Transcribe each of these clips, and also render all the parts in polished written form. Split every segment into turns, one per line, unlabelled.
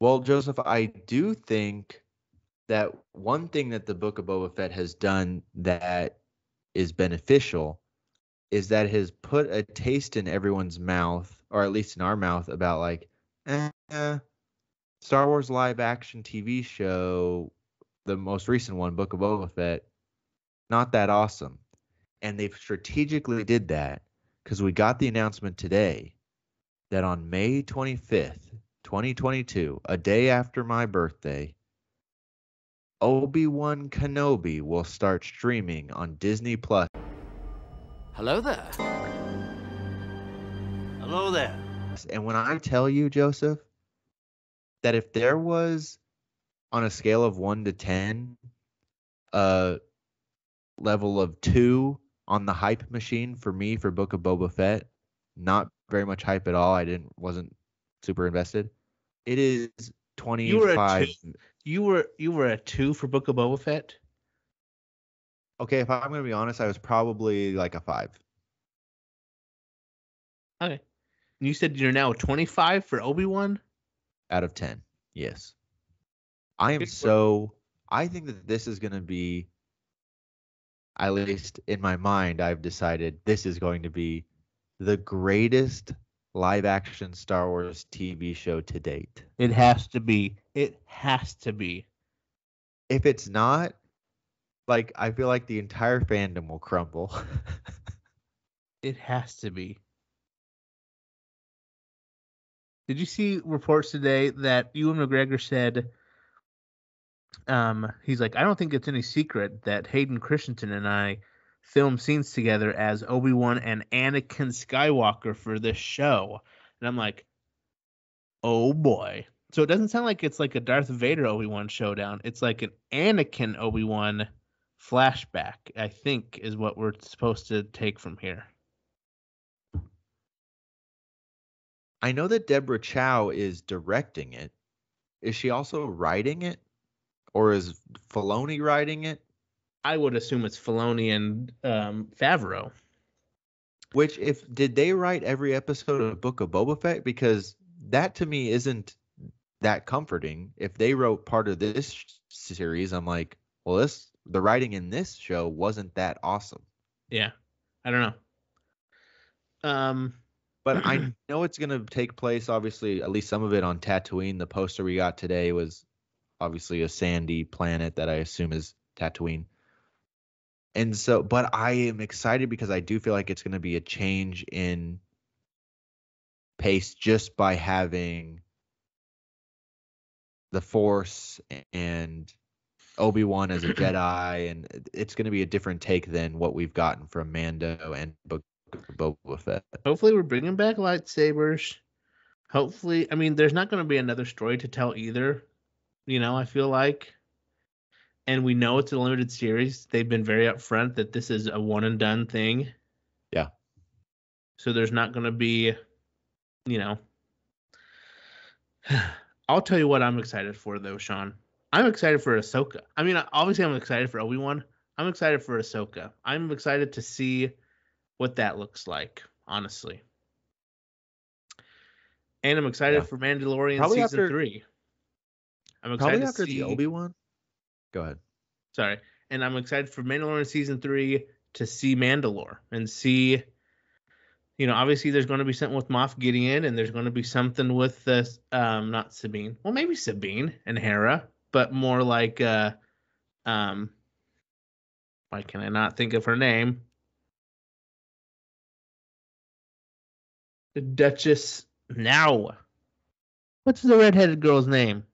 Well, Joseph, I do think that one thing that the Book of Boba Fett has done that is beneficial is that it has put a taste in everyone's mouth, or at least in our mouth, about like, Star Wars live action TV show, the most recent one, Book of Boba Fett, not that awesome. And they've strategically did that because we got the announcement today that on May 25th, 2022, a day after my birthday, Obi-Wan Kenobi will start streaming on Disney Plus.
Hello there. Hello there.
And when I tell you, Joseph, that if there was on a scale of 1 to 10, a level of 2 on the hype machine for me for Book of Boba Fett, not very much hype at all. Wasn't super invested. It is 25.
You were a 2 for Book of Boba Fett?
Okay, if I'm going to be honest, I was probably like a 5.
Okay. You said you're now a 25 for Obi-Wan?
Out of 10, yes. I think that this is going to be, at least in my mind, I've decided this is going to be the greatest live-action Star Wars TV show to date.
It has to be. It has to be.
If it's not, like, I feel like the entire fandom will crumble.
It has to be. Did you see reports today that Ewan McGregor said, he's like, I don't think it's any secret that Hayden Christensen and I filmed scenes together as Obi-Wan and Anakin Skywalker for this show. And I'm like, oh boy. So it doesn't sound like it's like a Darth Vader Obi-Wan showdown. It's like an Anakin Obi-Wan flashback, I think, is what we're supposed to take from here.
I know that Deborah Chow is directing it. Is she also writing it? Or is Filoni writing it?
I would assume it's Filoni and Favreau.
Did they write every episode of Book of Boba Fett? Because that to me isn't that comforting. If they wrote part of this series, I'm like, well, the writing in this show wasn't that awesome.
Yeah, I don't know.
But I know it's going to take place, obviously, at least some of it on Tatooine. The poster we got today was obviously a sandy planet that I assume is Tatooine. And so, but I am excited because I do feel like it's going to be a change in pace just by having the Force and Obi-Wan as a Jedi, and it's going to be a different take than what we've gotten from Mando and Book of Boba Fett.
Hopefully we're bringing back lightsabers. Hopefully, I mean, there's not going to be another story to tell either, I feel like. And we know it's a limited series. They've been very upfront that this is a one and done thing.
Yeah.
So there's not going to be, I'll tell you what I'm excited for, though, Sean. I'm excited for Ahsoka. I mean, obviously I'm excited for Obi-Wan. I'm excited for Ahsoka. I'm excited to see what that looks like, honestly. And I'm excited for Mandalorian
probably
Season 3. I'm excited
after
to see
the Obi-Wan. Go ahead.
Sorry. And I'm excited for Mandalorian Season 3 to see Mandalore and see, obviously there's going to be something with Moff Gideon, and there's going to be something with not Sabine. Well, maybe Sabine and Hera, but more like why can I not think of her name? The Duchess. Now, what's the redheaded girl's name?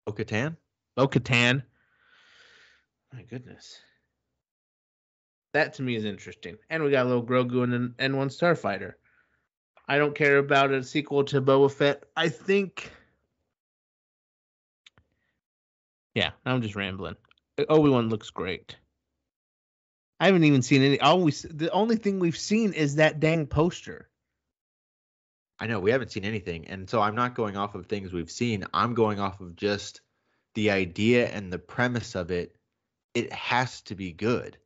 Bo-Katan?
Bo-Katan. My goodness. That to me is interesting. And we got a little Grogu and one Starfighter. I don't care about a sequel to Boba Fett. I think... Yeah, I'm just rambling. Obi-Wan looks great. I haven't even seen any... The only thing we've seen is that dang poster.
I know, we haven't seen anything. And so I'm not going off of things we've seen. I'm going off of just the idea and the premise of it. It has to be good.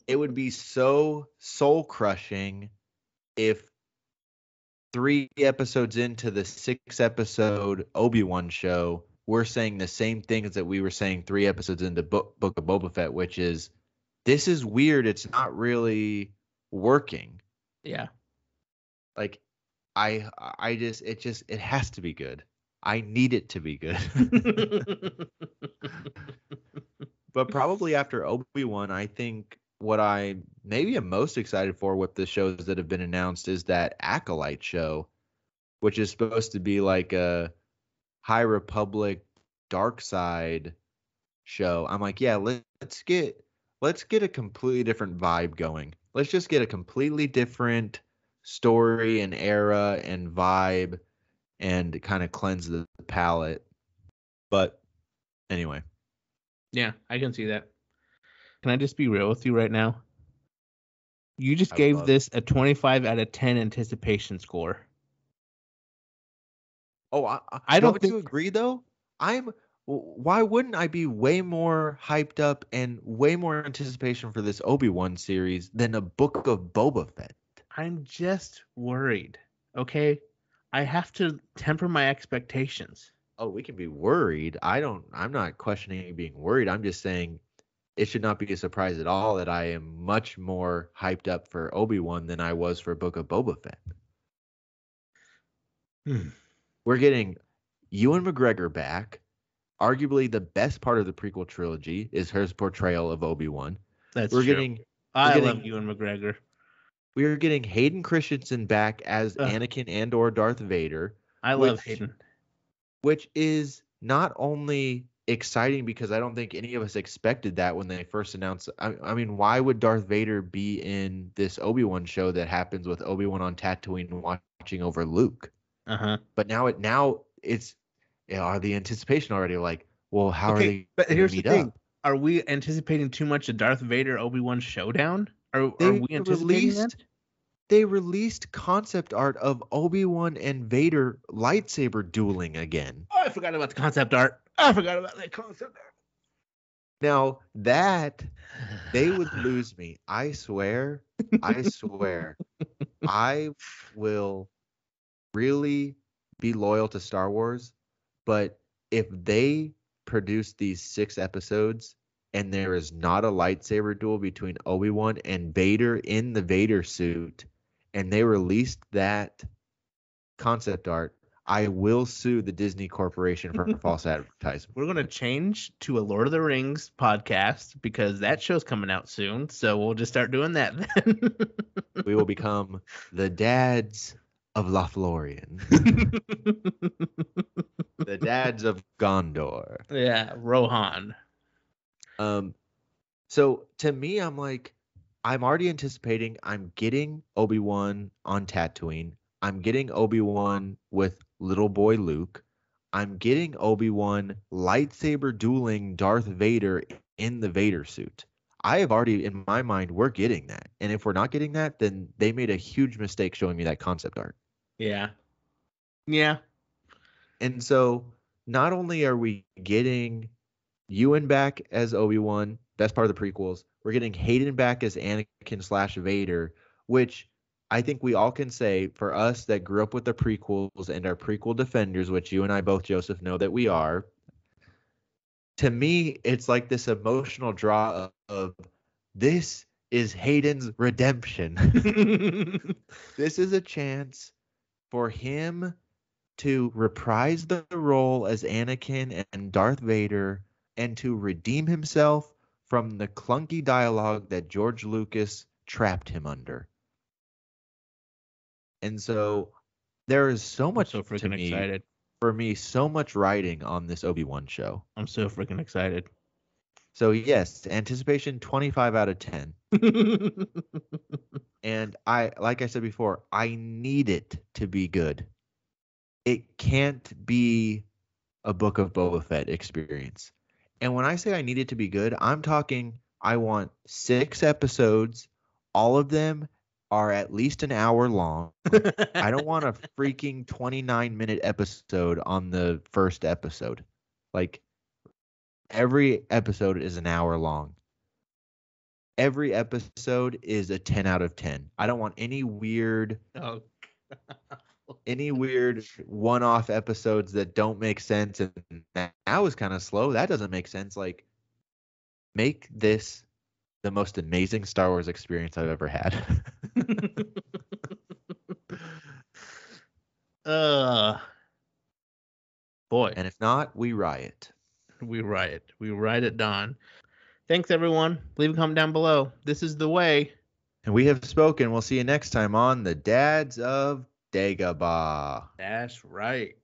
It would be so soul-crushing if 3 episodes into the 6-episode Obi-Wan show, we're saying the same things that we were saying 3 episodes into Book of Boba Fett, which is, this is weird. It's not really working.
Yeah.
Like, it has to be good. I need it to be good. But probably after Obi-Wan, I think what I maybe am most excited for with the shows that have been announced is that Acolyte show, which is supposed to be like a High Republic dark side show. I'm like, yeah, let's get a completely different vibe going. Let's just get a completely different story and era and vibe and kind of cleanse the palate. But anyway.
Yeah, I can see that. Can I just be real with you right now? You just gave this a 25 out of 10 anticipation score.
Oh, I don't think you agree though. Why wouldn't I be way more hyped up and way more anticipation for this Obi-Wan series than a Book of Boba Fett?
I'm just worried. Okay, I have to temper my expectations.
Oh, we can be worried. I'm not questioning being worried. I'm just saying it should not be a surprise at all that I am much more hyped up for Obi-Wan than I was for Book of Boba Fett. We're getting Ewan McGregor back. Arguably the best part of the prequel trilogy is his portrayal of Obi-Wan.
That's true. I love Ewan McGregor.
We are getting Hayden Christensen back as Anakin and/or Darth Vader.
I love Hayden.
Which is not only exciting because I don't think any of us expected that when they first announced. I mean, why would Darth Vader be in this Obi-Wan show that happens with Obi-Wan on Tatooine watching over Luke? But now it's the anticipation already like, well, how are they?
But here's the thing: are we anticipating too much a Darth Vader Obi-Wan showdown? Are we anticipating that?
They released concept art of Obi-Wan and Vader lightsaber dueling again.
Oh, I forgot about the concept art. I forgot about that concept art.
Now that they would lose me. I swear. I will really be loyal to Star Wars, but if they produce these 6 episodes and there is not a lightsaber duel between Obi-Wan and Vader in the Vader suit, and they released that concept art, I will sue the Disney Corporation for false advertisement.
We're going to change to a Lord of the Rings podcast because that show's coming out soon. So we'll just start doing that then.
We will become the dads of Lothlorien. The dads of Gondor.
Yeah, Rohan.
So to me, I'm like, I'm already anticipating I'm getting Obi-Wan on Tatooine. I'm getting Obi-Wan with little boy Luke. I'm getting Obi-Wan lightsaber dueling Darth Vader in the Vader suit. I have already, in my mind, we're getting that. And if we're not getting that, then they made a huge mistake showing me that concept art.
Yeah. Yeah.
And so not only are we getting Ewan back as Obi-Wan, best part of the prequels, we're getting Hayden back as Anakin/Vader, which I think we all can say for us that grew up with the prequels and are prequel defenders, which you and I both, Joseph, know that we are. To me, it's like this emotional draw of this is Hayden's redemption. This is a chance for him to reprise the role as Anakin and Darth Vader and to redeem himself from the clunky dialogue that George Lucas trapped him under. And so there is so much
so freaking excited.
For me, so much writing on this Obi-Wan show.
I'm so freaking excited.
So yes, anticipation 25 out of 10. And like I said before, I need it to be good. It can't be a Book of Boba Fett experience. And when I say I need it to be good, I'm talking I want 6 episodes. All of them are at least an hour long. I don't want a freaking 29-minute episode on the first episode. Like, every episode is an hour long. Every episode is a 10 out of 10. I don't want any weird any weird one-off episodes that don't make sense and that was kind of slow. That doesn't make sense. Like, make this the most amazing Star Wars experience I've ever had.
Boy,
And if not, we riot.
we riot. We ride at dawn. Thanks, everyone. Leave a comment down below. This is the way.
And we have spoken. We'll see you next time on the Dads of Dagobah.
That's right.